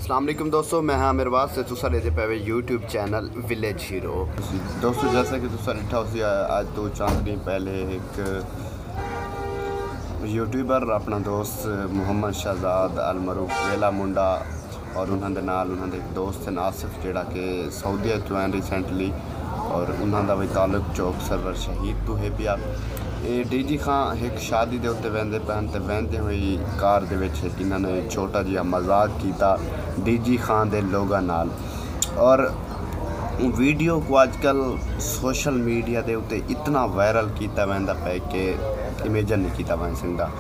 अस्सलाम वालेकुम दोस्तों, मैं हाँ मेरे वास्ते तुसा लेते पे यूट्यूब चैनल विलेज हीरो। दोस्तों जैसा कि तुसा लिखा उसी आज तो चांद दिन पहले एक यूट्यूबर अपना दोस्त मोहम्मद शहजाद अलमरूफ वेला मुंडा और उन्होंने नाल उन्होंने एक दोस्त है आसिफ जेड़ा कि सऊदीया तो हैं रिसेंटली और उन्होंने भी ताल्लुक चौक सरवर शहीद तो है पिया। ये डी खां एक शादी के उत्ते वेंदे पैन ते वेंदे हुई कार दे विच इन्होंने छोटा जिहा मजाक किया डी खां दे लोगां नाल और वीडियो को आजकल सोशल मीडिया के उत्ते इतना वायरल किया वेंदा पे कि इमेजन नहीं किया वन सकता।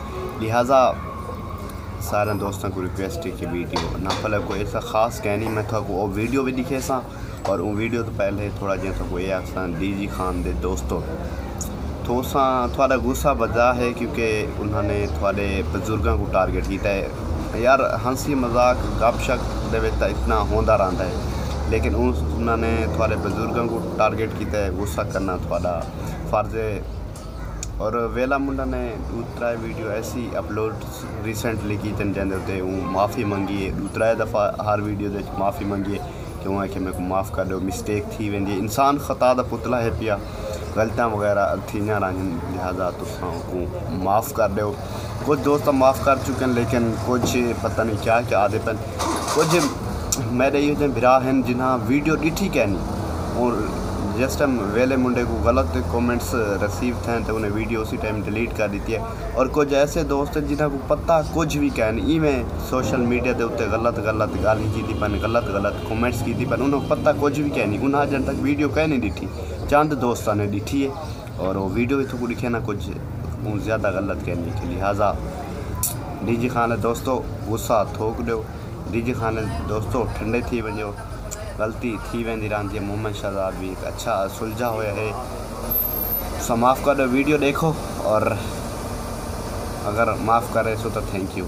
लिहाजा सारे दोस्तों को रिक्वेस्ट है कि वीडियो ना भले कोई ऐसा खास कहनी मैं थोड़ा वो वीडियो भी दिखे सा और वो वीडियो तो पहले थोड़ा जिहा तो ये आखसा डी खान दे दोस्तों थोड़ा गुस्सा बजा है क्योंकि उन्होंने थोड़े बुजुर्गों को टारगेट किया है। यार हंसी मजाक गपशप दे इतना होता रहता है लेकिन उन्होंने थोड़े बुजुर्गों को टारगेट किया है, गुस्सा करना थोड़ा फर्ज है। और वेला मुंडा ने दूसरा वीडियो ऐसी अपलोड रिसेंटली की जैसे माफ़ी मंगी है दूसरा दफ़ा हर वीडियो माफ़ी मंगी है कि वहाँ कि मेरे को माफ़ कर दो, मिस्टेक थी वेंदी है। इंसान खता दा पुतला है पिया, गलतियाँ वगैरह थी रहन, लिहाजा तुम माफ़ कर दो। कुछ दोस्त माफ़ कर चुके हैं लेकिन कुछ पता नहीं क्या क्या आदे पन कुछ मेरे ये बिरा हैं जिन्हें वीडियो डिठी कहनी और जिस टाइम वेले मुंडे को गलत कमेंट्स रिसीव थे तो उन्हें वीडियो उसी टाइम डिलीट कर दी है। और कुछ ऐसे दोस्त हैं जिन्हें को पता कुछ भी कहनी इवें सोशल मीडिया के उत्ते गलत गलत गाली की पन गलत कमेंट्स की पन उन्हें पता कुछ भी कहनी उन्हें अजन तक वीडियो कह नहीं दिखी, चंद दोस्तों ने दिखी है और वो वीडियो इतों को दिखे ना कुछ ज़्यादा गलत कहनी के। लिहाजा डी खान दोस्तों गुस्सा थोक दो, डी खान दोस्तों ठंडे थी वजो, गलती थी वेंदी रहती है। मोहम्मद शहजाद भी एक अच्छा सुलझा हुआ है, सो माफ़ कर दो। वीडियो देखो और अगर माफ़ करे सो तो थैंक यू।